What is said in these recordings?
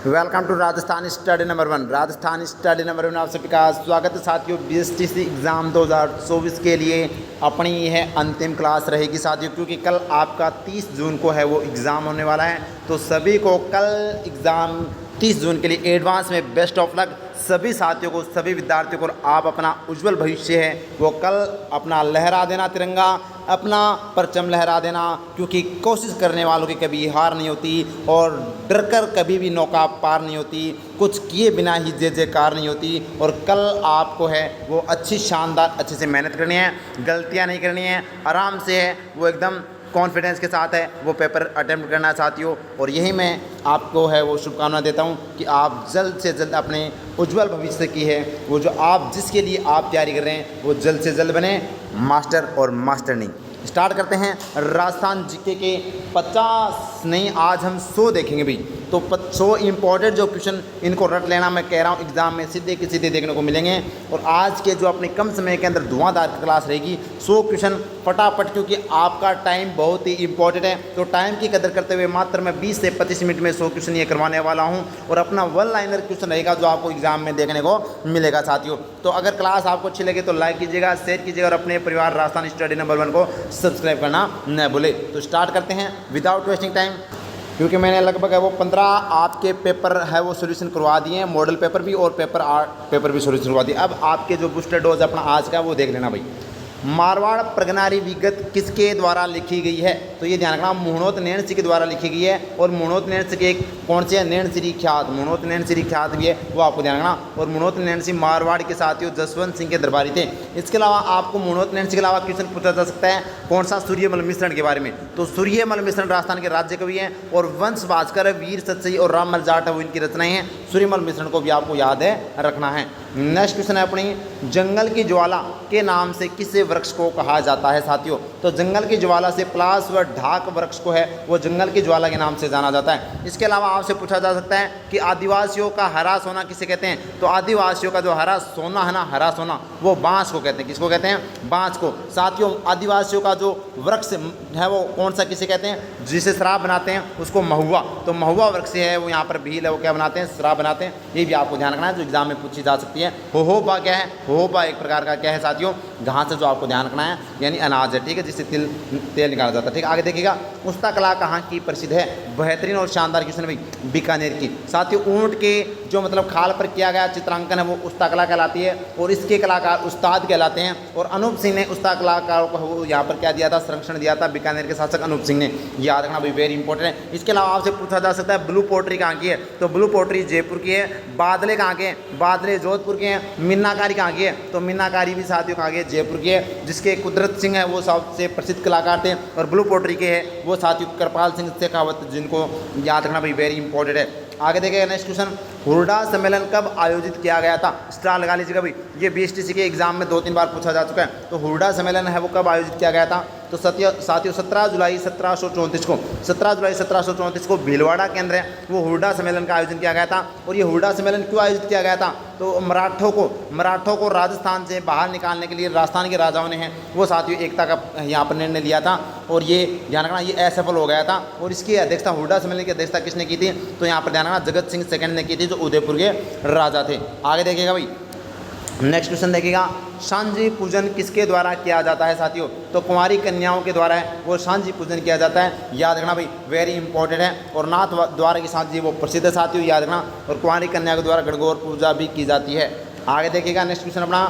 Welcome to Rajasthan study number 1। Rajasthan study number 1 आप सभी का स्वागत है साथियों। BSTC एग्ज़ाम 2024 के लिए अपनी यह अंतिम क्लास रहेगी साथियों, क्योंकि कल आपका 30 जून को है वो एग्ज़ाम होने वाला है। तो सभी को कल एग्ज़ाम 30 जून के लिए एडवांस में बेस्ट ऑफ लक सभी साथियों को, सभी विद्यार्थियों को। आप अपना उज्जवल भविष्य है वो कल अपना लहरा देना तिरंगा, अपना परचम लहरा देना, क्योंकि कोशिश करने वालों की कभी हार नहीं होती और डर कर कभी भी नौका पार नहीं होती। कुछ किए बिना ही जय जयकार नहीं होती। और कल आपको है वो अच्छी शानदार अच्छे से मेहनत करनी है, गलतियां नहीं करनी है, आराम से है वो एकदम कॉन्फिडेंस के साथ है वो पेपर अटेम्प्ट करना है साथियों। और यही मैं आपको है वो शुभकामना देता हूँ कि आप जल्द से जल्द अपने उज्जवल भविष्य की है वो जो आप जिसके लिए आप तैयारी कर रहे हैं वो जल्द से जल्द बने मास्टर और मास्टरनी। स्टार्ट करते हैं राजस्थान जीके के 50 नहीं आज हम 100 देखेंगे भी। तो 100 इंपॉर्टेंट जो क्वेश्चन इनको रट लेना, मैं कह रहा हूँ एग्जाम में सीधे के सीधे देखने को मिलेंगे। और आज के जो अपने कम समय के अंदर धुआंधार क्लास रहेगी 100 क्वेश्चन फटाफट, क्योंकि आपका टाइम बहुत ही इंपॉर्टेंट है। तो टाइम की कदर करते हुए मात्र मैं 20 से 25 मिनट में 100 क्वेश्चन ये करवाने वाला हूँ। और अपना वन लाइनर क्वेश्चन रहेगा जो आपको एग्जाम में देखने को मिलेगा साथियों। तो अगर क्लास आपको अच्छी लगे तो लाइक कीजिएगा, शेयर कीजिएगा और अपने परिवार राजस्थान स्टडी नंबर 1 को सब्सक्राइब करना न भूले। तो स्टार्ट करते हैं विदाउट वेस्टिंग टाइम, क्योंकि मैंने लगभग है वो 15 आपके पेपर है वो सोल्यूशन करवा दिए हैं, मॉडल पेपर भी और पेपर आर्ट पेपर भी सोल्यूशन करवा दिए। अब आपके जो बूस्टर डोज अपना आज का वो देख लेना भाई। मारवाड़ प्रगनारी विगत किसके द्वारा लिखी गई है? तो ये ध्यान रखना, मुहणोत नैन सिंह के द्वारा लिखी गई है। और मुहणोत नैन सिंह के कौन से नैन श्री ख्यात, मुहणोत नैन श्री ख्यात भी है वो आपको ध्यान रखना। और मुहणोत नैन सिंह मारवाड़ के साथियों जसवंत सिंह के दरबारी थे। इसके अलावा आपको मुहणोत नैन सिंह के अलावा क्वेश्चन पूछा जा सकता है कौन सा, सूर्यमल मिश्रण के बारे में। तो सूर्यमल मिश्रण राजस्थान के राज्य कवि हैं। और वंश भास्कर, वीर सतसई और राममल जाट है वो इनकी रचनाएं हैं। सूर्यमल मिश्रण को भी आपको याद है रखना है। नेक्स्ट क्वेश्चन है अपनी, जंगल की ज्वाला के नाम से किस वृक्ष को कहा जाता है साथियों? तो जंगल की ज्वाला से प्लास व ढाक वृक्ष को है वो जंगल की ज्वाला के नाम से जाना जाता है। इसके अलावा आपसे पूछा जा सकता है कि आदिवासियों का हरा सोना किसे कहते हैं? तो आदिवासियों का जो हरा सोना है ना, हरा सोना, वो बांस को कहते हैं। किसको कहते हैं? बांस को। साथियों आदिवासियों का जो वृक्ष है वो कौन सा किसे कहते हैं? जिसे शराब बनाते हैं उसको महुआ। तो महुआ वृक्ष है वो, यहाँ पर भील है वो क्या बनाते हैं? शराब बनाते हैं। ये भी आपको ध्यान रखना है जो एग्जाम में पूछी जा सकती है। होहोबा क्या है? होहोबा एक प्रकार का क्या है साथियों? घास है जो आपको ध्यान रखना है, यानी अनाज है, ठीक है, जिससे तेल निकाला जाता है। ठीक, आगे देखिएगा, उस्ता कला कहाँ की प्रसिद्ध है? बेहतरीन और शानदार क्वेश्चन भाई, बीकानेर की। साथियों ऊंट के जो मतलब खाल पर किया गया चित्रांकन है वो उस्ता कला कहलाती है। और इसके कलाकार उस्ताद कहलाते हैं। और अनूप सिंह ने उस्ता कलाकारों को वो यहाँ पर क्या दिया था? संरक्षण दिया था बीकानेर के शासक अनूप सिंह ने। याद रखना भाई, वेरी इंपॉर्टेंट है। इसके अलावा आपसे पूछा जा सकता है ब्लू पोट्री कहाँ की है? तो ब्लू पोट्री जयपुर की है। बादले कहाँ के हैं? बादले जोधपुर के हैं। मीनाकारी कहाँ की है? तो मीनाकारी भी साथियों कहाँ की है? जयपुर की है, जिसके कुदरत सिंह है वो सबसे प्रसिद्ध कलाकार थे। और ब्लू पोट्री के है वो साथियों कृपाल सिंह शेखावत, जिनको याद रखना भाई, वेरी इंपॉर्टेंट है। आगे देखिएगा नेक्स्ट क्वेश्चन, हुरडा सम्मेलन कब आयोजित किया गया था? स्टार लगा लीजिएगा भाई, ये BSTC के एग्जाम में 2-3 बार पूछा जा चुका है। तो हुरडा सम्मेलन है वो कब आयोजित किया गया था? तो साथियों 17 जुलाई 1734 को, 17 जुलाई 1734 को भीलवाड़ा के अंदर है वो हुरडा सम्मेलन का आयोजन किया गया था। और ये हुरडा सम्मेलन क्यों आयोजित किया गया था? तो मराठों को राजस्थान से बाहर निकालने के लिए राजस्थान के राजाओं ने हैं वो साथियों एकता का यहाँ पर निर्णय लिया था। और ये ध्यान रखना ये असफल हो गया था। और इसकी अध्यक्षता, हुरडा सम्मेलन की अध्यक्षता किसने की थी? तो यहाँ पर ध्यान रखना जगत सिंह सेकंड ने की थी, जो उदयपुर के राजा थे। आगे देखिएगा भाई, नेक्स्ट क्वेश्चन देखिएगा, सांझी पूजन किसके द्वारा किया जाता है साथियों? तो कुंवारी कन्याओं के द्वारा है वो सांझी पूजन किया जाता है। याद रखना भाई, वेरी इंपॉर्टेंट है। और नाथ द्वारा की सांझी वो प्रसिद्ध है साथियों, याद रखना। और कुंवारी कन्या के द्वारा गणगौर पूजा भी की जाती है। आगे देखिएगा नेक्स्ट क्वेश्चन अपना,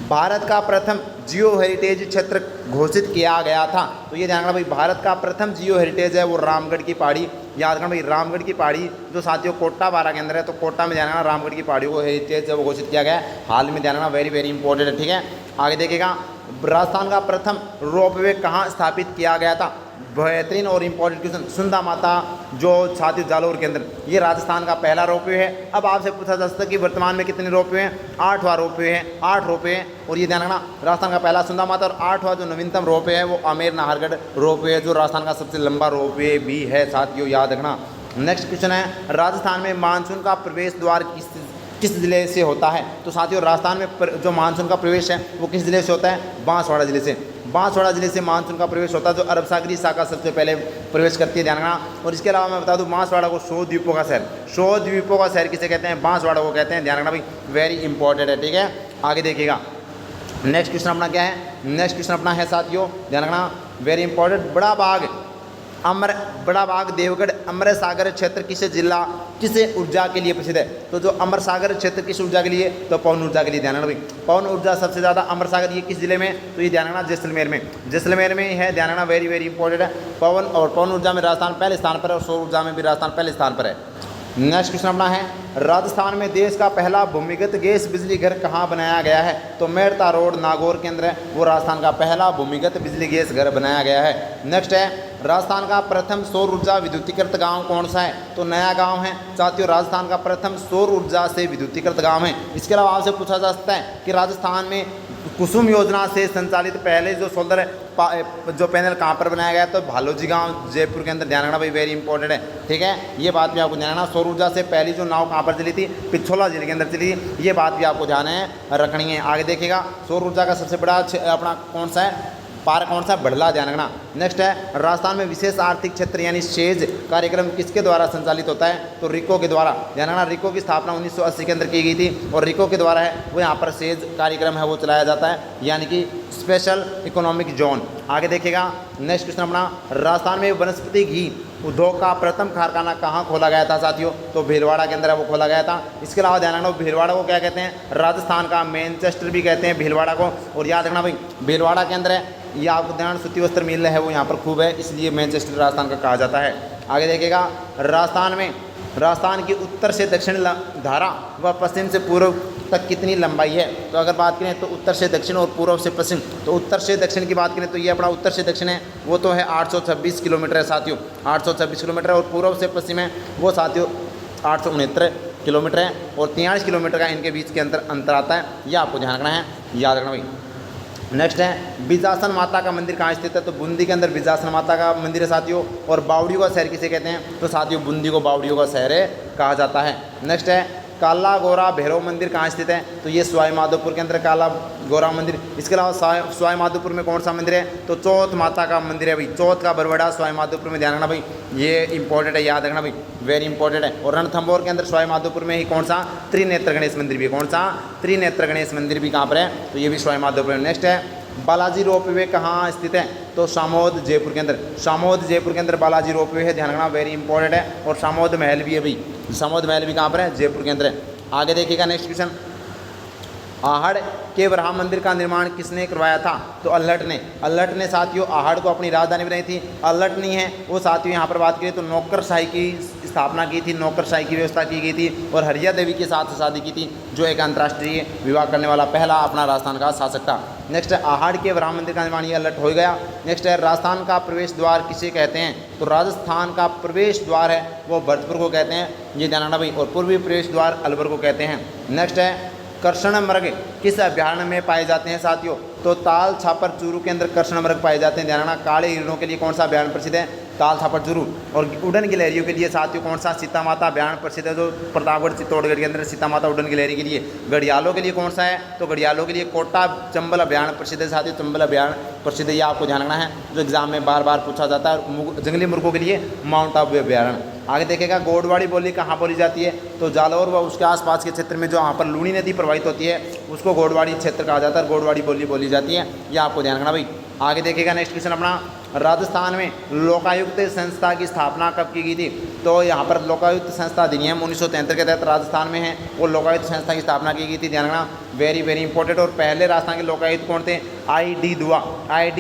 भारत का प्रथम जियो हेरिटेज क्षेत्र घोषित किया गया था। तो ये ध्यान रखना भाई, भारत का प्रथम जियो हेरिटेज है वो रामगढ़ की पहाड़ी। याद रखना भाई, रामगढ़ की पहाड़ी जो साथियों कोटा बारा के अंदर है। तो कोटा में ध्यान रखना रामगढ़ की पहाड़ी को हेरिटेज है वो घोषित किया गया है हाल में। ध्यान रखना वेरी वेरी इंपॉर्टेंट है, ठीक है। आगे देखिएगा, राजस्थान का प्रथम रोपवे कहाँ स्थापित किया गया था? बेहतरीन और इम्पोर्टेंट क्वेश्चन, सुंदा माता जो साथियों जालोर के अंदर, ये राजस्थान का पहला रोपवे है। अब आपसे पूछा जा सकता है कि वर्तमान में कितने रोपवे हैं? 8वां रोपवे है, 8 रोपवे हैं। और ये ध्यान रखना, राजस्थान का पहला सुंदा माता और 8वां जो नवीनतम रोपवे है वो आमेर नाहरगढ़ रोपवे है, जो राजस्थान का सबसे लंबा रोपवे भी है साथियों, याद रखना। नेक्स्ट क्वेश्चन है, राजस्थान में मानसून का प्रवेश द्वार किस जिले से होता है? तो साथियों राजस्थान में जो मानसून का प्रवेश है वो किस जिले से होता है? बांसवाड़ा जिले से। बांसवाड़ा जिले से मानसून का प्रवेश होता है, जो अरब सागरीय शाखा सबसे पहले प्रवेश करती है, ध्यान रखना। और इसके अलावा मैं बता दूं, बांसवाड़ा को 100 द्वीपों का शहर, 100 द्वीपों का शहर किसे कहते हैं? बांसवाड़ा को कहते हैं, ध्यान रखना भाई, वेरी इंपॉर्टेंट है, ठीक है। आगे देखिएगा, नेक्स्ट क्वेश्चन अपना क्या है? नेक्स्ट क्वेश्चन अपना है साथियों, ध्यान रखना, वेरी इंपॉर्टेंट, बड़ा बाग देवगढ़ अमर सागर क्षेत्र किस ऊर्जा के लिए प्रसिद्ध है? तो जो अमर सागर क्षेत्र किस ऊर्जा के लिए? तो पवन ऊर्जा के लिए, ध्यान रखना भाई। पवन ऊर्जा सबसे ज़्यादा अमर सागर, ये किस जिले में? तो ये ध्यान रखना जैसलमेर में, जैसलमेर में है, ध्यान रखना, वेरी वेरी इंपॉर्टेंट है। पवन ऊर्जा में राजस्थान पहले स्थान पर है और सौर ऊर्जा में भी राजस्थान पहले स्थान पर है। नेक्स्ट क्वेश्चन अपना है, राजस्थान में देश का पहला भूमिगत गैस बिजली घर कहाँ बनाया गया है? तो मेड़ता रोड नागौर केंद्र है, वो राजस्थान का पहला भूमिगत बिजली गैस घर बनाया गया है। नेक्स्ट है, राजस्थान का प्रथम सौर ऊर्जा विद्युतीकृत गांव कौन सा है? तो नया गांव है साथियों, राजस्थान का प्रथम सौर ऊर्जा से विद्युतीकृत गांव है। इसके अलावा आपसे पूछा जा सकता है कि राजस्थान में कुसुम योजना से संचालित पहले जो सोलर जो पैनल कहाँ पर बनाया गया है? तो भालोजी गांव जयपुर के अंदर, ध्यान रखना भाई, वेरी इंपॉर्टेंट है, ठीक है। ये बात भी आपको ध्यान रखना, सौर ऊर्जा से पहली जो नाव कहाँ पर चली थी? पिछोला जिले के अंदर चली थी, ये बात भी आपको ध्यान है रखनी है। आगे देखिएगा, सौर ऊर्जा का सबसे बड़ा अपना कौन सा है? पार्क कौन सा? बड़ला, ध्यान रखना। नेक्स्ट है, राजस्थान में विशेष आर्थिक क्षेत्र यानी शेज कार्यक्रम किसके द्वारा संचालित होता है? तो रिको के द्वारा, ध्यान रखना, रिको की स्थापना 1980 के अंदर की गई थी और रिको के द्वारा है वो यहाँ पर शेज कार्यक्रम है वो चलाया जाता है, यानी कि स्पेशल इकोनॉमिक जोन। आगे देखिएगा, नेक्स्ट क्वेश्चन अपना, राजस्थान में वनस्पति घी उद्योग का प्रथम कारखाना कहाँ खोला गया था साथियों? तो भीलवाड़ा के अंदर वो खोला गया था। इसके अलावा ध्यान रखना, भीलवाड़ा को क्या कहते हैं? राजस्थान का मैनचेस्टर भी कहते हैं भीलवाड़ा को। और याद रखना भाई, भीलवाड़ा के अंदर है, ये आपको ध्यान, सूती वस्त्र मिल है वो यहाँ पर खूब है, इसलिए मैनचेस्टर राजस्थान का कहा जाता है। आगे देखिएगा, राजस्थान की उत्तर से दक्षिण धारा व पश्चिम से पूर्व तक कितनी लंबाई है? तो अगर बात करें तो उत्तर से दक्षिण और पूर्व से पश्चिम, तो उत्तर से दक्षिण की बात करें तो ये अपना उत्तर से दक्षिण है वो तो है 826 किलोमीटर है साथियों, 826 किलोमीटर, और पूर्व से पश्चिम है वो साथियों 869 किलोमीटर है, और 43 किलोमीटर का इनके बीच के अंतर आता है, यह आपको ध्यान रखना है, याद रखना भाई। नेक्स्ट है, बिजासन माता का मंदिर कहाँ स्थित है? तो बूंदी के अंदर बिजासन माता का मंदिर है साथियों। और बावड़ियों का शहर किसे कहते हैं? तो साथियों बूंदी को बावड़ियों का शहर कहा जाता है। नेक्स्ट है, काला गोरा भैरव मंदिर कहाँ स्थित है? तो ये सवाई माधोपुर के अंदर काला गोरा मंदिर। इसके अलावा सवाई माधोपुर में कौन सा मंदिर है? तो चौथ माता का मंदिर है भाई, चौथ का बरवड़ा सवाई माधोपुर में, ध्यान रखना भाई, ये इंपॉर्टेंट है, याद रखना भाई, वेरी इंपॉर्टेंट है। और रणथंभौर के अंदर सवाई माधोपुर में ही कौन सा? त्रिनेत्र गणेश मंदिर भी, कौन सा? त्रिनेत्र गणेश मंदिर भी कहाँ पर है? तो ये भी सवाई माधोपुर में। नेक्स्ट है, बालाजी रोपवे कहाँ स्थित है? तो शामोद जयपुर के अंदर, शामोद जयपुर के अंदर बालाजी रोपवे है, ध्यान रखना, वेरी इंपॉर्टेंट है। और शामोद महल भी है भाई, शामोद महल भी कहाँ पर है? जयपुर के अंदर है। आगे देखिएगा, नेक्स्ट क्वेश्चन, आहड़ के वराह मंदिर का निर्माण किसने करवाया था? तो अल्लट ने साथियों आहड़ को अपनी राजधानी बनाई थी। अल्लट नहीं है वो साथियों, यहाँ पर बात करें तो नौकरशाही की स्थापना की थी, नौकरशाही की व्यवस्था की गई थी, और हरिया देवी के साथ शादी की थी, जो एक अंतर्राष्ट्रीय विवाह करने वाला पहला अपना राजस्थान का शासक था। नेक्स्ट है, आहड़ के वराह मंदिर का निर्माण, ये अल्लट हो गया। नेक्स्ट है, राजस्थान का प्रवेश द्वार किसे कहते हैं? तो राजस्थान का प्रवेश द्वार है वो भरतपुर को कहते हैं, ये ध्यान रखना भाई, और पूर्वी प्रवेश द्वार अलवर को कहते हैं। नेक्स्ट है, कृष्ण मृग किस अभ्यारण्य में पाए जाते हैं साथियों? तो ताल छापर चूरू के अंदर कृष्ण मृग पाए जाते हैं, ध्यान रखना। काले हिरणों के लिए कौन सा अभ्यारण्य प्रसिद्ध है? ताल छापर चूरू। और उड़न गिलहरियों के लिए साथियों कौन सा? सीता माता अभ्यारण्य प्रसिद्ध है, जो प्रतापगढ़ चित्तौड़गढ़ के अंदर सीता माता उड़न गिलहरी के लिए। घड़ियालों के लिए कौन सा है? तो घड़ियालों के लिए कोटा चंबल अभ्यारण्य प्रसिद्ध है साथियों, चंबल अभ्यारण्य प्रसिद्ध है, ये आपको ध्यान रखना है, जो एग्जाम में बार बार पूछा जाता है। जंगली मुर्गों के लिए माउंट आबू अभ्यारण्य। आगे देखेगा, गोडवाड़ी बोली कहाँ बोली जाती है? तो जालौर व उसके आसपास के क्षेत्र में जो वहाँ पर लूणी नदी प्रवाहित होती है उसको गोडवाड़ी क्षेत्र कहा जाता है, गोडवाड़ी बोली जाती है, यह आपको ध्यान रखना भाई। आगे देखेगा, नेक्स्ट क्वेश्चन अपना, राजस्थान में लोकायुक्त संस्था की स्थापना कब की गई थी? तो यहाँ पर लोकायुक्त संस्था अधिनियम 1973 के तहत राजस्थान में है वो लोकायुक्त संस्था की स्थापना की गई थी, ध्यान रखना, वेरी वेरी इंपॉर्टेंट। और पहले राजस्थान के लोकायुक्त कौन थे? आई डी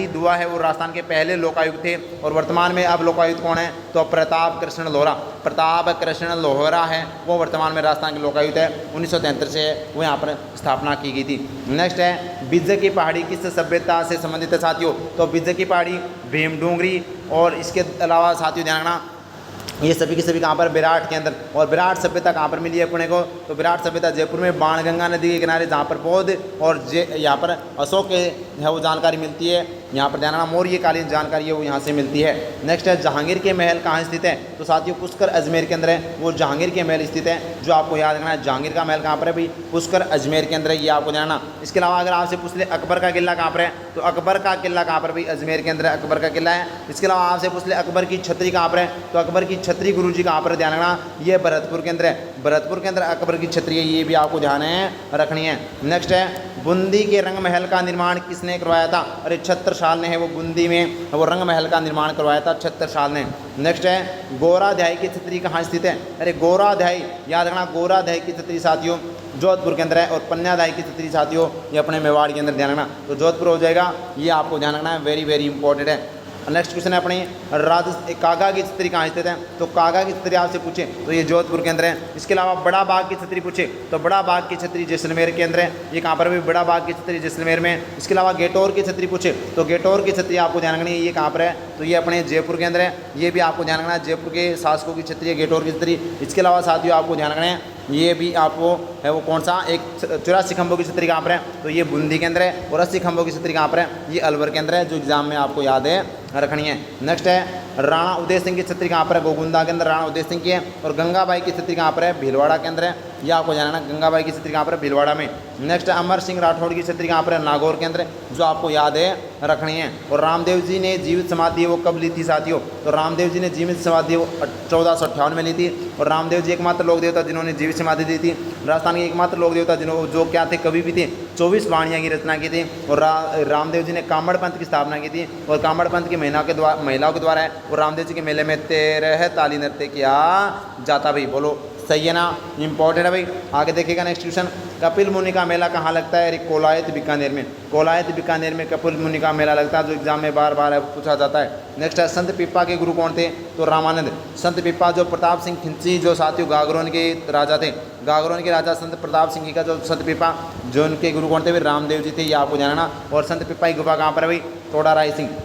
दुआ है वो राजस्थान के पहले लोकायुक्त थे। और वर्तमान में अब लोकायुक्त कौन है? तो प्रताप कृष्ण लोहरा है वो वर्तमान में राजस्थान के लोकायुक्त है, 1973 से वो यहाँ पर स्थापना की गई थी। नेक्स्ट है, बिज्जर की पहाड़ी किस सभ्यता से संबंधित है साथियों? तो बिज्जर की पहाड़ी भीमडूंगरी, और इसके अलावा साथियों ध्यान रखना, ये सभी के सभी कहाँ पर? विराट के अंदर। और विराट सभ्यता कहाँ पर मिली है पुणे को? तो विराट सभ्यता जयपुर में बाणगंगा नदी के किनारे, जहाँ पर बौद्ध और यहाँ पर अशोक के है वो जानकारी मिलती है। यहाँ पर ध्यान रखना मौर्यकालीन जानकारी है वो यहाँ से मिलती है। नेक्स्ट है जहांगीर के महल कहाँ स्थित है, तो साथियों पुष्कर अजमेर के अंदर है, वो जहांगीर के महल स्थित है, जो आपको याद रखना है। जहांगीर का महल कहाँ पर है भाई, पुष्कर अजमेर के अंदर है, ये आपको जानना। इसके अलावा अगर आपसे पूछ ले अकबर का किला कहाँ पर है, तो अकबर का किला कहाँ पर भाई, अजमेर के अंदर अकबर का किला है। इसके अलावा आपसे पूछ ले अकबर की छतरी कहाँ पर है, तो अकबर की छतरी गुरुजी कहाँ पर है, ध्यान रखना ये भरतपुर के अंदर है, भरतपुर के अंदर अकबर की छतरी है, ये भी आपको ध्यान है रखनी है। नेक्स्ट है बूंदी के रंग महल का निर्माण किसने करवाया था, अरे छत्रसाल ने है वो बूंदी में वो रंग महल का निर्माण करवाया था छत्रसाल ने। नेक्स्ट है गोराध्याई की छतरी कहाँ स्थित है, अरे गोराध्याई याद रखना, गोराध्याई की छतरी साथियों जोधपुर के अंदर है, और पन्नाध्याई की छतरी साथियों ये अपने मेवाड़ के अंदर ध्यान रखना, तो जोधपुर हो जाएगा, ये आपको ध्यान रखना है, वेरी वेरी इंपॉर्टेंट है। नेक्स्ट क्वेश्चन है अपनी कागा की छतरी कहाँ स्थित है, तो कागा की छतरी आपसे पूछे तो ये जोधपुर के अंदर है। इसके अलावा बड़ा बाग की छतरी पूछे तो बड़ा बाग की छतरी जैसलमेर के अंदर है, ये कहाँ पर भी बड़ा बाग की छतरी जैसलमेर में। इसके अलावा गेटौर की छतरी पूछे तो गेटौर की छतरी आपको ध्यान रखनी है, ये कहाँ पर है, तो ये अपने जयपुर के अंदर है, ये भी आपको ध्यान रखना है, जयपुर के शासकों की छतरी है गेटौर की छतरी। इसके अलावा साथियों आपको ध्यान रखना है ये भी आपको है वो कौन सा एक 84 खंभों की छतरी कहाँ पर है, तो ये बूंदी के अंदर है, और 80 खंभों की छतरी कहाँ पर है, ये अलवर के अंदर है, जो एग्जाम में आपको याद है रखनी है। नेक्स्ट है राणा उदय सिंह की छतरी कहाँ पर है, गोगुंदा के अंदर राणा उदय सिंह की है, और गंगाबाई की छतरी कहाँ पर है, भीलवाड़ा के अंदर है, ये आपको जानना गंगाबाई की छतरी कहाँ पर है, भीलवाड़ा में। नेक्स्ट है अमर सिंह राठौड़ की छतरी कहाँ पर है, नागौर के अंदर, जो आपको याद है रखनी है। और रामदेव जी ने जीवित समाधि वो कब ली थी साथियों, तो रामदेव जी ने जीवित समाधि वो 1458 में ली थी, और रामदेव जी एकमात्र लोक देवता जिन्होंने जीवित समाधि दी थी, राजस्थान के एकमात्र लोक देवता जिन्होंने जो क्या थे कवि भी थे, 24 वाणियाँ की रचना की थी, और रामदेव जी ने कामड़ पंथ की स्थापना की थी, और कामड़ पंथ की महिलाओं के द्वारा है, और रामदेव जी के मेले में 13 ताली नृत्य किया जाता भाई, बोलो सही है ना, इंपॉर्टेंट है भाई। आगे देखिएगा नेक्स्ट क्वेश्चन, कपिल मुनि का मेला कहाँ लगता है, अरे कोलायत बीकानेर में, कोलायत बीकानेर में कपिल मुनि का मेला लगता है, जो एग्जाम में बार बार पूछा जाता है। नेक्स्ट है संत पिप्पा के गुरु कौन थे, तो रामानंद। संत पिप्पा जो प्रताप सिंह खिंची जो साथियों गागरोन के राजा थे, गागरोन के राजा संत प्रताप सिंह का जो संत पिप्पा जो उनके गुरु कौन थे, रामदेव जी थे, ये आपको जानना। और संत पिप्पा की गुफा कहाँ पर है भाई, तोड़ा राय सिंह।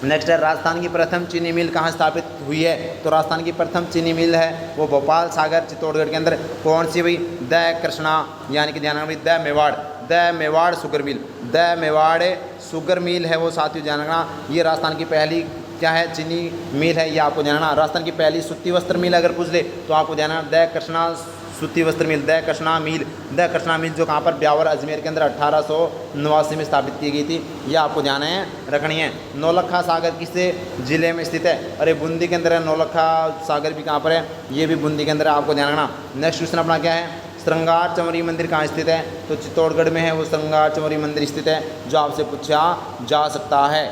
नेक्स्ट है राजस्थान की प्रथम चीनी मिल कहाँ स्थापित हुई है, तो राजस्थान की प्रथम चीनी मिल है वो भोपाल सागर चित्तौड़गढ़ के अंदर, कौन सी भाई, द कृष्णा यानी कि ध्यान रखना भाई the Mewar sugar mill, the Mewar sugar mill है वो साथियों ध्यान रखना, ये राजस्थान की पहली क्या है चीनी मिल है, ये आपको जानना। राजस्थान की पहली सूती वस्त्र मिल अगर पूछ ले तो आपको जानना द कृष्णा सूती वस्त्र मिल, द कृष्णा मिल जो कहाँ पर ब्यावर अजमेर के अंदर 1889 में स्थापित की गई थी, ये आपको ध्यान है रखनी है। नौलखा सागर किस जिले में स्थित है, अरे बूंदी के अंदर है, नौलखा सागर भी कहाँ पर है, ये भी बूंदी के अंदर है, आपको ध्यान रखना। नेक्स्ट क्वेश्चन अपना क्या है, श्रृंगार चंवरी मंदिर कहाँ स्थित है, तो चित्तौड़गढ़ में है वो श्रृंगार चंवरी मंदिर स्थित है, जो आपसे पूछा जा सकता है।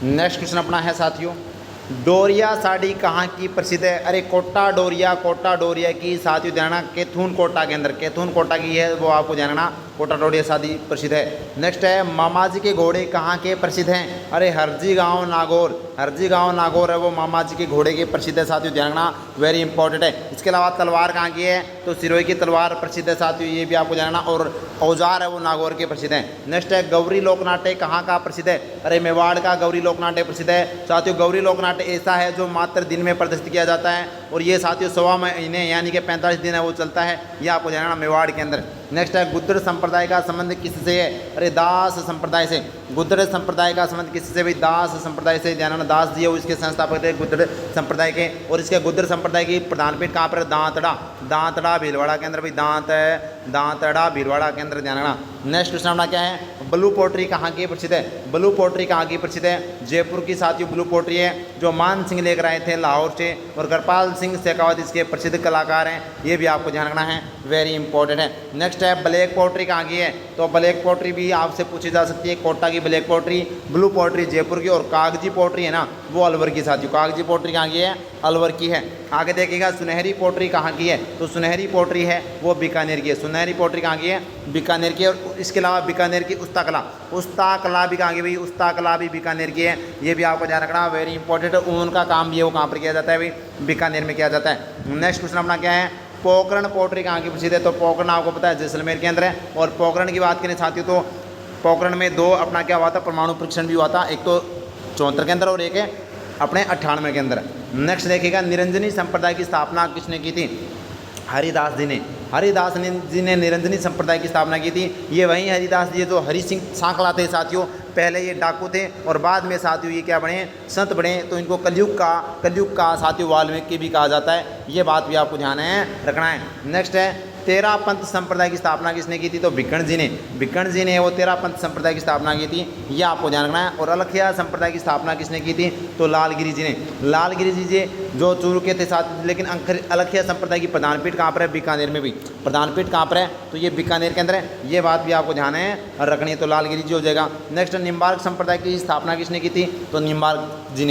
नेक्स्ट क्वेश्चन अपना है साथियों, डोरिया साड़ी कहाँ की प्रसिद्ध है, अरे कोटा डोरिया की साथियों ध्यान, कैथून कोटा के अंदर, कैथून कोटा की है वो आपको जानना, कोटा डोरिया शादी प्रसिद्ध है। नेक्स्ट है मामाजी के घोड़े कहाँ के प्रसिद्ध हैं, अरे हरजी गांव नागौर है वो मामाजी के घोड़े के प्रसिद्ध है साथियों ध्यान रखना, वेरी इंपॉर्टेंट है। इसके अलावा तलवार कहाँ की है, तो सिरोही की तलवार प्रसिद्ध है साथियों, ये भी आपको जानना, और औजार है वो नागौर के प्रसिद्ध हैं। नेक्स्ट है गौरी लोकनाट्य कहाँ का प्रसिद्ध है, अरे मेवाड़ का गौरी लोकनाट्य प्रसिद्ध है साथियों। गौरी लोकनाट्य ऐसा है जो मात्र दिन में प्रदर्शित किया जाता है, और ये साथियों 1.25 महीने यानी कि 45 दिन है वो चलता है, ये आपको जानना मेवाड़ के अंदर। नेक्स्ट है गुद्दड़ संप्रदाय का संबंध किससे है, अरे दास संप्रदाय से, गुद्दड़ संप्रदाय का संबंध किससे भाई, दास संप्रदाय से ध्यान, दास जी है वो इसके संस्थापक थे गुद्दड़ संप्रदाय के, और इसके गुद्दड़ संप्रदाय की प्रधान पीठ कहाँ पर है, दांतड़ा भीलवाड़ा के अंदर भाई, दांतड़ा भीलवाड़ा के अंदर ध्यान रखना। नेक्स्ट क्वेश्चन अपना क्या है, ब्लू पोट्री कहाँ की प्रसिद्ध है, ब्लू पोट्री कहाँ की प्रसिद्ध है, जयपुर की साथियों ब्लू पोट्री है, जो मान सिंह लेकर आए थे लाहौर से, और कृपाल सिंह शेखावत इसके प्रसिद्ध कलाकार हैं, ये भी आपको ध्यान रखना है, वेरी इंपॉर्टेंट है। नेक्स्ट है ब्लैक पोट्री कहाँ की है, तो ब्लैक पोट्री भी आपसे पूछी जा सकती है, कोटा की black pottery, blue pottery Jaipur की, और कागजी पोट्री है ना वो अलवर की साथियों, कागजी पोट्री कहाँ की है, अलवर की है। आगे देखिएगा सुनहरी पोट्री कहाँ की है, तो सुनहरी पोट्री है वो बीकानेर की है, सुनहरी पोट्री कहाँ की है, बीकानेर की है। और इसके अलावा बीकानेर की उस्ता कला भी कहाँ की भाई, उस्ता कला भी बीकानेर की है, ये भी आपको ध्यान रखना, वेरी इंपॉर्टेंट है। ऊन का काम भी है वो कहाँ पर किया जाता है भाई, बीकानेर में किया जाता है। नेक्स्ट क्वेश्चन अपना क्या है, पोखरण पोट्री कहाँ की प्रसिद्ध है, तो पोखरण आपको पता है जैसलमेर के अंदर है। और पोखरण की बात करें साथियों तो पोखरण में 2 अपना क्या हुआ था, परमाणु परीक्षण भी हुआ था, एक तो 74 के अंदर और एक है अपने 98 के अंदर। नेक्स्ट देखिएगा निरंजनी संप्रदाय की स्थापना किसने की थी, हरिदास जी ने। हरिदास जी ने निरंजनी संप्रदाय की स्थापना की थी। ये वही हरिदास जी जो हरि सिंह सांकला थे साथियों, पहले ये डाकू थे और बाद में साथियों ये क्या बने, संत बने। तो इनको कलयुग का साथियों वाल्मीकि भी कहा जाता है। ये बात भी आपको ध्यान है रखना है। नेक्स्ट है तेरा पंथ संप्रदाय की स्थापना किसने की थी, तो भिक्कण जी ने वो तेरा पंथ संप्रदाय की स्थापना की थी, ये आपको ध्यान रखना है। और अलखिया संप्रदाय की स्थापना किसने की थी, तो लालगिरी जी जो चूरू के थे साथ। लेकिन अलखिया संप्रदाय की प्रधान पीठ कहाँ पर है, बीकानेर में भी। प्रधान पीठ कहाँ पर है, तो ये बीकानेर के अंदर है। ये बात भी आपको ध्यान है रखनी है, तो लालगिरी जी हो जाएगा। नेक्स्ट निम्बार्क संप्रदाय की स्थापना किसने की थी, तो निम्बार्क जी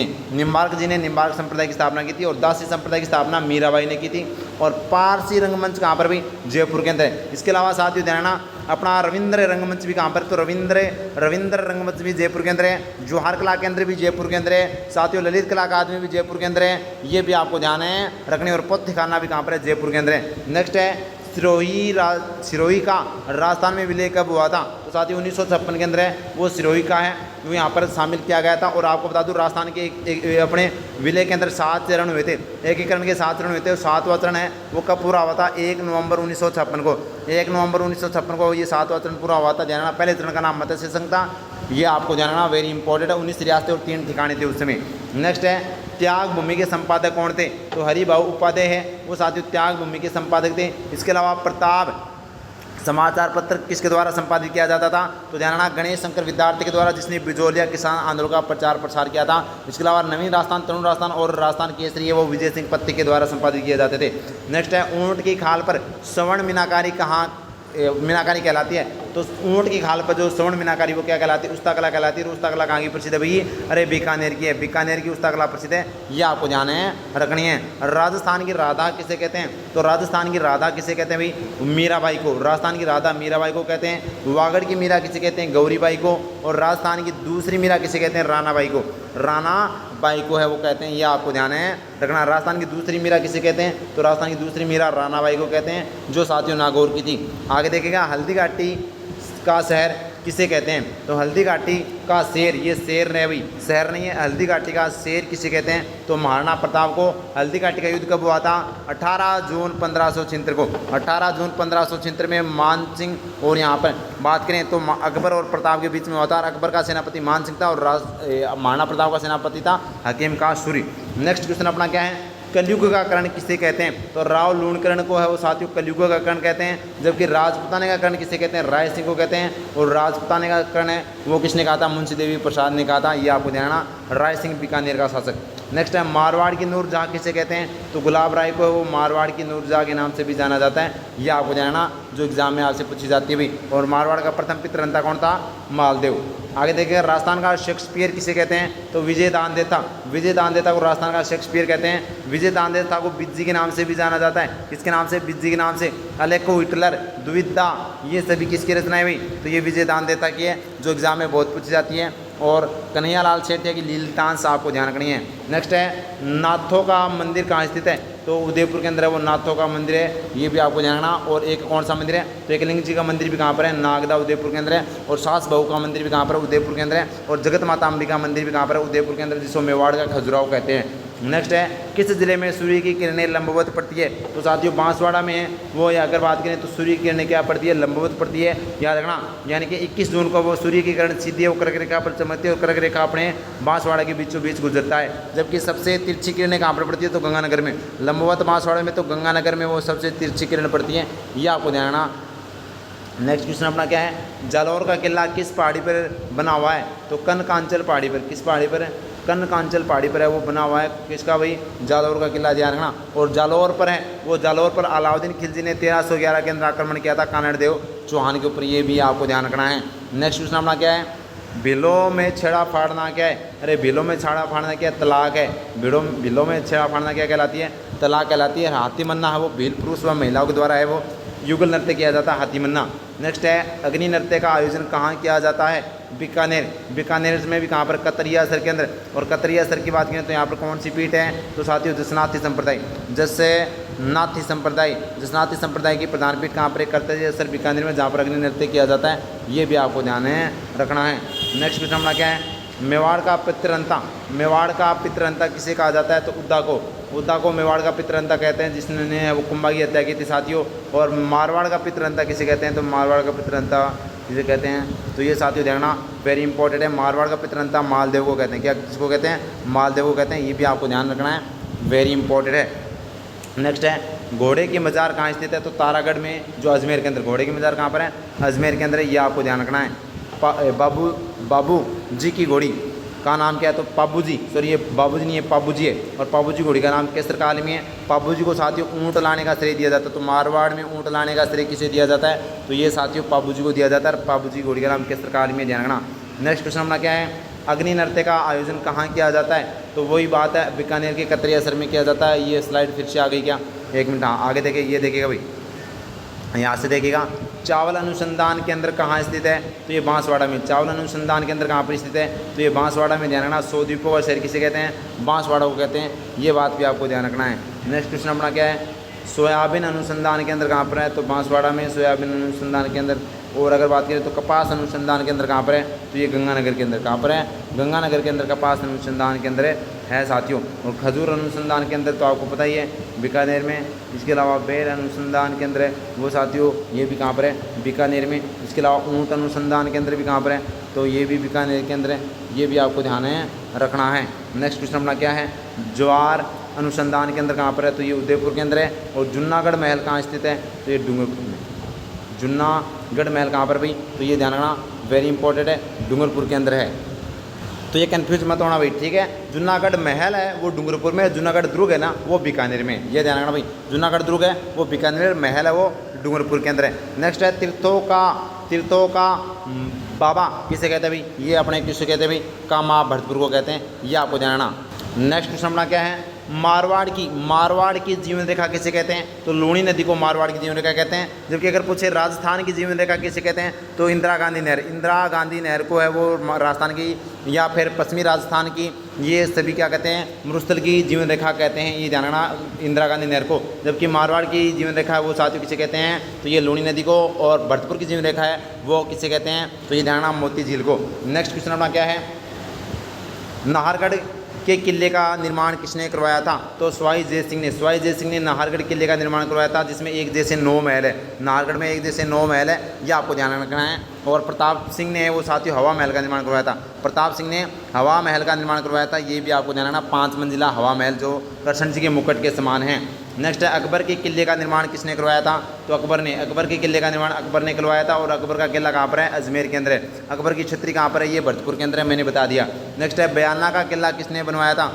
ने निम्बार्क संप्रदाय की स्थापना की थी। और दासी संप्रदाय की स्थापना मीराबाई ने की थी। और पारसी रंगमंच कहाँ पर भी, जयपुर के अंदर है। इसके अलावा साथियों ध्यान रखना अपना रविंद्र रंगमंच भी कहाँ पर, तो रविंद्र रंगमंच भी जयपुर के अंदर है। जोहार कला केंद्र भी जयपुर के अंदर है साथियों। ललित कला अकादमी भी जयपुर के अंदर है, ये भी आपको ध्यान है रखने। और पौथखाना भी कहाँ पर है, जयपुर के अंदर है। नेक्स्ट है सिरोही का राजस्थान में विलय कब हुआ था, तो साथियों 1956 के अंदर है, वो सिरोही का है, वो यहाँ पर शामिल किया गया था। और आपको बता दूँ राजस्थान के अपने विलय के अंदर 7 चरण हुए थे, एकीकरण के 7 चरण हुए थे। और 7वां चरण है वो कब पूरा हुआ था, 1 नवंबर 1956 को। 1 नवंबर 1956 को ये 7वां चरण पूरा हुआ था। ध्यान रखना पहले चरण का नाम मत्स्य संघ था, ये आपको जानना वेरी इंपॉर्टेंट है। 19 रियासतें और 3 ठिकाने थे उस समय। नेक्स्ट है त्याग भूमि के संपादक कौन थे, तो हरिभाऊ उपाध्याय है, वो साथियों त्याग भूमि के संपादक थे। इसके अलावा प्रताप समाचार पत्र किसके द्वारा संपादित किया जाता था, तो ध्यान रखना गणेश शंकर विद्यार्थी के द्वारा, जिसने बिजोलिया किसान आंदोलन का प्रचार प्रसार किया था। इसके अलावा नवीन राजस्थान, तरुण राजस्थान और राजस्थान केसरी है, वो विजय सिंह पत्ती के द्वारा संपादित किए जाते थे। नेक्स्ट है ऊँट की खाल पर स्वर्ण मीनाकारी कहलाती है, तो ऊँट की खाल पर जो स्वर्ण मीनाकारी वो क्या कहलाती है, उस्ता कला कहलाती है। उस्ता कला कहाँ की प्रसिद्ध है भई, अरे बीकानेर की है, बीकानेर की उस्ता कला प्रसिद्ध है, ये आपको ध्यान है रखनी है। राजस्थान की राधा किसे कहते हैं, तो राजस्थान की राधा किसे कहते हैं भाई, मीराबाई को। राजस्थान की राधा मीराबाई को कहते हैं। वागड़ की मीरा किसे कहते हैं, गौरीबाई को। और राजस्थान की दूसरी मीरा किसे कहते हैं, रानाबाई को। रानाबाई को है वो कहते हैं, ये आपको ध्यान है रखना। राजस्थान की दूसरी मीरा किसे कहते हैं, तो राजस्थान की दूसरी मीरा रानाबाई को कहते हैं, जो साथियों नागौर की थी। आगे देखेगा हल्दी घाटी का शहर किसे कहते हैं, तो हल्दी घाटी का शेर, ये शेर नहीं भाई, शहर नहीं है, हल्दी घाटी का शेर किसे कहते हैं, तो महाराणा प्रताप को। हल्दी घाटी का युद्ध कब हुआ था, 18 जून 1576 को। 18 जून 1576 में मान सिंह, और यहाँ पर बात करें तो अकबर और प्रताप के बीच में हुआ था। अकबर का सेनापति मान सिंह था और महाराणा प्रताप का सेनापति था हकीम का सूरी। नेक्स्ट क्वेश्चन अपना क्या है, कलयुग का कर्ण किसे कहते हैं, तो राव लूणकरण को है वो साथियों कलयुग का कर्ण कहते हैं। जबकि राजपुताने का कर्ण किसे कहते हैं, राय सिंह को कहते हैं। और राजपुताने का कर्ण है वो किसने कहा था, मुंशी देवी प्रसाद ने कहा था, ये आपको ध्यान रखना, राय सिंह बीकानेर का शासक। नेक्स्ट है मारवाड़ की नूरजहाँ किसे कहते हैं, तो गुलाब राय को वो मारवाड़ की नूरजहाँ के नाम से भी जाना जाता है, ये आपको जानना, जो एग्जाम में आपसे पूछी जाती है भाई। और मारवाड़ का प्रथम पितरंता कौन था, मालदेव। आगे देखिए राजस्थान का शेक्सपियर किसे कहते हैं, तो विजय दानदेता को राजस्थान का शेक्सपियर कहते हैं। विजय दानदेता को बिज्जी के नाम से भी जाना जाता है, किसके नाम से, बिज्जी के नाम से। अलेको हिटलर, दुविधा, ये सभी किसकी रचना है भाई, तो ये विजय दानदेता की है, जो एग्जाम में बहुत पूछी जाती है। और कन्हैयालाल सेठिया की लीलतांस आपको ध्यान रखनी है। नेक्स्ट है नाथों का मंदिर कहाँ स्थित है, तो उदयपुर के अंदर है वो नाथों का मंदिर है, ये भी आपको जानना। और एक कौन सा मंदिर है, तो एकलिंग जी का मंदिर भी कहाँ पर है, नागदा उदयपुर के अंदर है। और सास बहू का मंदिर भी कहाँ पर है, उदयपुर के अंदर है। और जगत माता अंबिका मंदिर भी कहाँ पर है, उदयपुर के अंदर, जिसको मेवाड़ का खजुराहो कहते हैं। नेक्स्ट है किस जिले में सूर्य की किरणें लंबवत पड़ती है, तो साथियों बांसवाड़ा में है वो। या अगर बात करें तो सूर्य की किरणें क्या पड़ती है, लंबवत पड़ती है, याद रखना। यानी कि 21 जून को वो सूर्य की किरण सीधी और कर्क रेखा पर चमकती है, और कर्क रेखा अपने बांसवाड़ा के बीचों बीच गुजरता है। जबकि सबसे तिरछी किरणें कहाँ पर पड़ती है, तो गंगानगर में। लंबवत बांसवाड़ा में, तो गंगानगर में वो सबसे तिरछी किरण पड़ती है, ये आपको ध्यान रखना। नेक्स्ट क्वेश्चन अपना क्या है, जालौर का किला किस पहाड़ी पर बना हुआ है, तो कनकांचल पहाड़ी पर। किस पहाड़ी पर है, कनकांचल पहाड़ी पर है वो बना हुआ है, किसका भाई, जालौर का किला, ध्यान रखना। और जालौर पर है वो, जालौर पर अलाउद्दीन खिलजी ने 1311 के अंदर आक्रमण किया था कानड़ देव चौहान के ऊपर, ये भी आपको ध्यान रखना है। नेक्स्ट क्वेश्चन अपना क्या है, बिलों में छेड़ा फाड़ना क्या है, अरे बिलों में छेड़ा फाड़ना क्या है, तलाक है। बिलों में छेड़ा फाड़ना क्या कहलाती है, तलाक कहलाती है। हाथी मन्ना है वो भील पुरुष व महिलाओं के द्वारा है वो युगल नृत्य किया जाता है, हाथी मन्ना। नेक्स्ट है अग्नि नृत्य का आयोजन कहाँ किया जाता है, बीकानेर में भी कहाँ पर, कतरिया सर के अंदर। और कतरिया सर की बात करें तो यहाँ पर कौन सी पीठ है, तो साथियों जसनाथी संप्रदाय की प्रधान पीठ कहाँ पर है, कतरिया सर बीकानेर में, जहाँ पर अग्नि नृत्य किया जाता है, ये भी आपको ध्यान है रखना है। नेक्स्ट क्वेश्चन हमारा क्या है, मेवाड़ का पितरंता, मेवाड़ का पितरंता किसे कहा जाता है? तो उद्दा को मेवाड़ का पितरंता कहते हैं, जिसने वो कुंभा की हत्या की थी साथियों। और मारवाड़ का पितरंता किसे कहते हैं? तो मारवाड़ का पितरंता किसे कहते हैं? तो ये साथियों देखना वेरी इंपॉर्टेंट है। मारवाड़ का पितरंता मालदेव को कहते हैं। क्या किसको कहते हैं? मालदेव को कहते हैं। ये भी आपको ध्यान रखना है, वेरी इंपॉर्टेंट है। नेक्स्ट है घोड़े की मज़ार कहाँ स्थित है? तो तारागढ़ में, जो अजमेर के अंदर। घोड़े की मज़ार कहाँ पर है? अजमेर के अंदर है। ये आपको ध्यान रखना है। बाबू जी की घोड़ी का नाम क्या है? तो पाबू जी, सॉरी ये बाबू जी नहीं है, पाबू जी है। और पाबू जी घोड़ी का नाम किस काल में है? पाबू जी को साथियों ऊँट लाने का श्रेय दिया जाता है। तो मारवाड़ में ऊँट लाने का श्रेय किसे दिया जाता है? तो ये साथियों पाबू जी को दिया जाता है। पाबू जी घोड़ी का नाम किस काल में, ध्यान रखना। नेक्स्ट क्वेश्चन अपना क्या है? अग्नि नृत्य का आयोजन कहाँ किया जाता है? तो वही बात है, बीकानेर के कतरियासर में किया जाता है। ये स्लाइड फिर से आ गई क्या? एक मिनट, हाँ आगे देखिए, ये देखिएगा भाई, यहाँ से देखिएगा। चावल अनुसंधान केंद्र कहाँ स्थित है? तो ये बांसवाड़ा में। चावल अनुसंधान केंद्र कहाँ पर स्थित है? तो ये बांसवाड़ा में। ध्यान रखना। 100 द्वीपों का शहर किसे कहते हैं? बांसवाड़ा को कहते हैं। ये बात भी आपको ध्यान रखना है। नेक्स्ट क्वेश्चन अपना क्या है? सोयाबीन अनुसंधान केंद्र कहाँ पर है? तो बांसवाड़ा में सोयाबीन अनुसंधान केंद्र। और अगर बात करें तो कपास अनुसंधान केंद्र कहाँ पर है? तो ये गंगानगर के अंदर। कहाँ पर है? गंगानगर के अंदर कपास अनुसंधान केंद्र है साथियों। और खजूर अनुसंधान केंद्र तो आपको पता ही है, बीकानेर में। इसके अलावा बेर अनुसंधान केंद्र है वो साथियों, ये भी कहाँ पर है? बीकानेर में। इसके अलावा ऊँट अनुसंधान केंद्र भी कहाँ पर है? तो ये भी बीकानेर के अंदर है। ये भी आपको ध्यान रखना है। नेक्स्ट क्वेश्चन अपना क्या है? ज्वार अनुसंधान केंद्र कहाँ पर है? तो ये उदयपुर के अंदर है। और जूनागढ़ महल कहाँ स्थित है? तो ये डूंगरपुर में। जूनागढ़ महल कहाँ पर भाई? तो ये ध्यान रखना, वेरी इंपॉर्टेंट है, डूंगरपुर के अंदर है। तो ये कन्फ्यूज मत होना भाई, ठीक है। जूनागढ़ महल है वो डूंगरपुर में, जूनागढ़ दुर्ग है ना वो बीकानेर में। ये ध्यान रखना भाई, जूनागढ़ दुर्ग है वो बीकानेर, महल है वो डूंगरपुर के अंदर है। नेक्स्ट है तीर्थों का बाबा किसे कहते हैं भाई? ये अपने किसे कहते हैं भाई? कामा भरतपुर को कहते हैं। ये आपको ध्यान रखना। नेक्स्ट क्वेश्चन अपना क्या है? मारवाड़ की जीवन रेखा किसे कहते हैं? तो लूणी नदी को मारवाड़ की जीवन रेखा कहते हैं। जबकि अगर पूछे राजस्थान की जीवन रेखा किसे कहते हैं? तो इंदिरा गांधी नहर को है वो राजस्थान की, या फिर पश्चिमी राजस्थान की, ये सभी क्या कहते हैं? मरुस्थल की जीवन रेखा कहते हैं। ये ध्यान रखना, इंदिरा गांधी नहर को। जबकि मारवाड़ की जीवन रेखा है वो साथियों किसे कहते हैं? तो ये लूणी नदी को। और भरतपुर की जीवन रेखा है वो किसे कहते हैं? तो ये ध्यान रखना, मोती झील को। नेक्स्ट क्वेश्चन अपना क्या है? नाहरगढ़ के किले का निर्माण किसने करवाया था? तो सवाई जय सिंह ने नाहरगढ़ किले का निर्माण करवाया था, जिसमें एक जैसे 9 महल है। नाहरगढ़ में एक जैसे 9 महल है, ये आपको ध्यान रखना है। और प्रताप सिंह ने वो साथियों हवा महल का निर्माण करवाया था। प्रताप सिंह ने हवा महल का निर्माण करवाया था, ये भी आपको ध्यान रखना। 5 मंजिला हवा महल जो कृष्ण जी के मुकुट के समान है। नेक्स्ट है अकबर के किले का निर्माण किसने करवाया था? तो अकबर के किले का निर्माण अकबर ने करवाया था। और अकबर का किला कहाँ पर है? अजमेर के अंदर है। अकबर की छतरी कहाँ पर है? ये भरतपुर के अंदर है, मैंने बता दिया। नेक्स्ट है बयाना का किला किसने बनवाया था?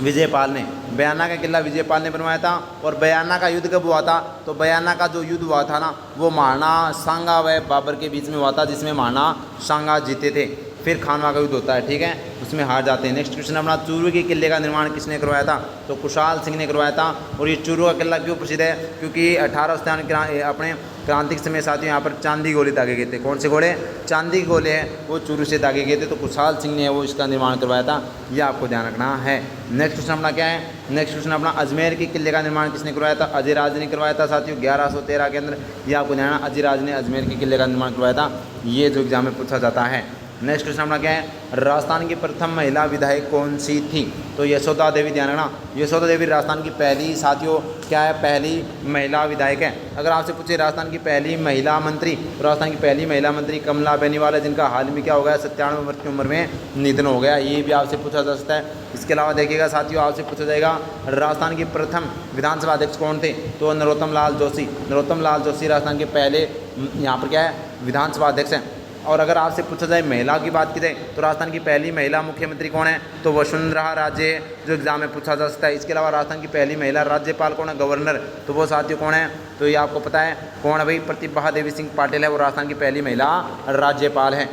विजयपाल ने। बयाना का किला विजयपाल ने बनवाया था। और बयाना का युद्ध कब हुआ था? तो बयाना का जो युद्ध हुआ था ना वो महाराणा सांगा व बाबर के बीच में हुआ था, जिसमें महाराणा सांगा जीते थे। फिर खानवा का युद्ध होता है, ठीक है, उसमें हार जाते हैं। नेक्स्ट क्वेश्चन अपना चूरू के किले का निर्माण किसने करवाया था? तो कुशाल सिंह ने करवाया था। और ये चूरू का किला क्यों प्रसिद्ध है? क्योंकि 18 अपने क्रांति के समय साथियों यहाँ पर चांदी गोले दागे गए थे। कौन से गोले? चांदी के गोले हैं वो चूरू से दागे गए थे। तो कुशाल सिंह ने वो इसका निर्माण करवाया था, यह आपको ध्यान रखना है। नेक्स्ट क्वेश्चन अपना क्या है? नेक्स्ट क्वेश्चन अपना अजमेर के किले का निर्माण किसने करवाया था? अजयराज ने करवाया था साथियों 1113 के अंदर। ये आपको ध्यान रखना, अजयराज ने अजमेर के किले का निर्माण करवाया था। ये जो एग्जाम में पूछा जाता है। नेक्स्ट क्वेश्चन अपना क्या है? राजस्थान की प्रथम महिला विधायक कौन सी थी? तो यशोदा देवी। ध्यान रखना, यशोदा देवी राजस्थान की पहली साथियों क्या है? पहली महिला विधायक है। अगर आपसे पूछे राजस्थान की पहली महिला मंत्री, तो राजस्थान की पहली महिला मंत्री कमला बेनीवाल है, जिनका हाल में क्या हो गया? 97 वर्ष की उम्र में निधन हो गया। ये भी आपसे पूछा जा सकता है। इसके अलावा देखिएगा साथियों, आपसे पूछा जाएगा राजस्थान के प्रथम विधानसभा अध्यक्ष कौन थे? तो नरोत्तम लाल जोशी। नरोत्तम लाल जोशी राजस्थान के पहले यहाँ पर क्या है? विधानसभा अध्यक्ष हैं। और अगर आपसे पूछा जाए महिला की बात की जाए तो राजस्थान की पहली महिला मुख्यमंत्री कौन है? तो वसुंधरा राजे, जो एग्जाम में पूछा जा सकता है। इसके अलावा राजस्थान की पहली महिला राज्यपाल कौन है? गवर्नर। तो वो साथियों कौन है? तो ये आपको पता है कौन है भाई? प्रतिभा देवी सिंह पाटिल है, वो राजस्थान की पहली महिला राज्यपाल है।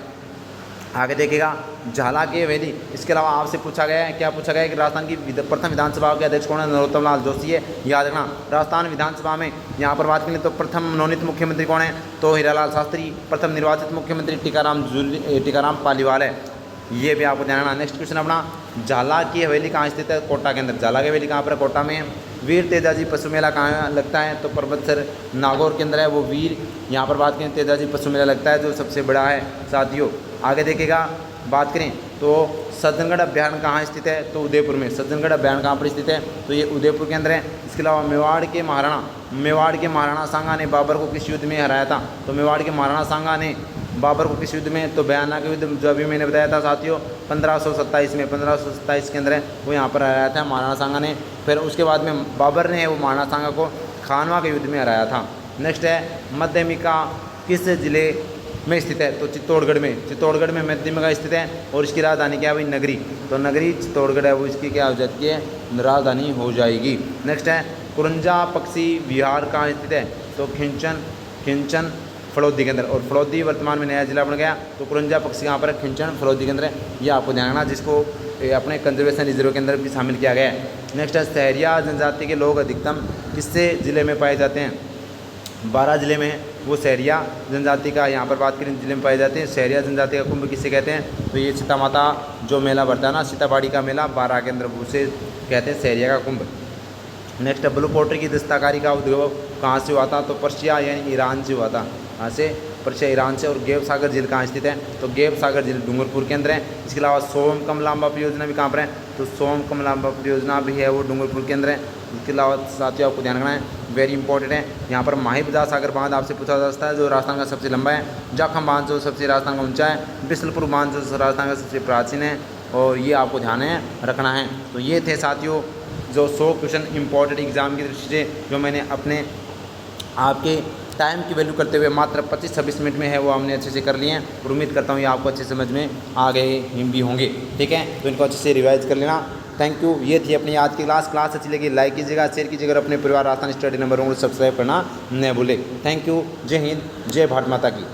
आगे देखिएगा झाला की हवेली। इसके अलावा आपसे पूछा गया है, क्या पूछा गया है कि राजस्थान की प्रथम विधानसभा के अध्यक्ष कौन है? नरोत्तम लाल जोशी है, याद रखना। राजस्थान विधानसभा में यहाँ पर बात करें तो प्रथम मनोनीत मुख्यमंत्री कौन है? तो हीरालाल शास्त्री। प्रथम निर्वाचित मुख्यमंत्री टीकाराम पालीवाल है, ये भी आपको ध्यान रखना। नेक्स्ट क्वेश्चन अपना, झाला की हवेली कहाँ स्थित है? कोटा के अंदर। झाला की हवेली कहाँ पर है? कोटा में। वीर तेजाजी पशु मेला कहाँ लगता है? तो परबतसर नागौर के अंदर है वो वीर। यहाँ पर बात करें तेजाजी पशु मेला लगता है जो सबसे बड़ा है साथियों। आगे देखिएगा बात करें तो सज्जनगढ़ अभ्यारण्य कहाँ स्थित है, तो उदयपुर में। सज्जनगढ़ अभ्यारण्य कहाँ पर स्थित है, तो ये उदयपुर के अंदर है। इसके अलावा मेवाड़ के महाराणा सांगा ने बाबर को किस युद्ध में हराया था, तो मेवाड़ के महाराणा सांगा ने बाबर को किस युद्ध में, तो बयाना के युद्ध, जो अभी मैंने बताया था साथियों 1527 में, 1527 के अंदर है वो यहाँ पर हराया था महाराणा सांगा ने। फिर उसके बाद में बाबर ने वो महाराणा सांगा को खानवा के युद्ध में हराया था। नेक्स्ट है मध्यमिका किस जिले में स्थित है, तो चित्तौड़गढ़ में मध्यमिका स्थित है और इसकी राजधानी क्या है भाई, नगरी। तो नगरी चित्तौड़गढ़ है वो इसकी क्या हो जाती है, राजधानी हो जाएगी। नेक्स्ट है कुरंजा पक्षी विहार कहाँ स्थित है, तो खिंचन फलौदी के अंदर, और फलौदी वर्तमान में नया जिला बन गया। तो कुरंजा पक्षी यहाँ पर खिंचन फलौदी के अंदर है, ये आपको ध्यान रखना, जिसको अपने कंजर्वेशन रिजर्व के अंदर भी शामिल किया गया है। नेक्स्ट है सहरिया जनजाति के लोग अधिकतम किससे जिले में पाए जाते हैं, 12 जिले में वो सहरिया जनजाति का यहाँ पर बात करें जिले में पाए जाते हैं। सहरिया जनजाति का कुंभ किसे कहते हैं, तो ये सीता माता जो मेला बढ़ता है ना, सीताबाड़ी का मेला 12 के अंदर, उसे कहते हैं सहरिया का कुंभ। नेक्स्ट है ब्लू पोट्री की दस्तकारी का उद्भव कहाँ से हुआ था, तो पर्शिया यानी ईरान से हुआ था। कहाँ से, पर्शिया ईरान से। और गेव सागर झील कहाँ स्थित है, तो गेव सागर झील डूंगरपुर के अंदर है। इसके अलावा सोम कमलांबा परियोजना भी कहाँ पर है, तो सोम कमलांबा परियोजना भी है वो डूंगरपुर के अंदर है। इसके अलावा साथियों आपको ध्यान रखना है, वेरी इंपॉर्टेंट है, यहाँ पर माहिबजा सागर बांध आपसे पूछा जा सकता है, जो राजस्थान का सबसे लंबा है। जाखम बांध जो सबसे राजस्थान का ऊंचा है। बिसलपुर बांध जो राजस्थान का सबसे प्राचीन है, और ये आपको ध्यान रखना है। तो ये थे साथियों जो 100 क्वेश्चन इंपॉर्टेंट एग्जाम की दृष्टि से जो मैंने अपने आपके टाइम की वैल्यू करते हुए मात्र 25-26 मिनट में है वो हमने अच्छे से कर लिए हैं, और उम्मीद करता हूँ ये आपको अच्छे समझ में आ गए भी होंगे। ठीक है, तो इनको अच्छे से रिवाइज कर लेना। Thank you. ये थी अपनी आज की क्लास अच्छी लगी लाइक कीजिएगा, शेयर कीजिएगा, और अपने परिवार राजस्थान स्टडी नंबर को सब्सक्राइब करना न भूले। Thank you. जय हिंद, जय भारत माता की।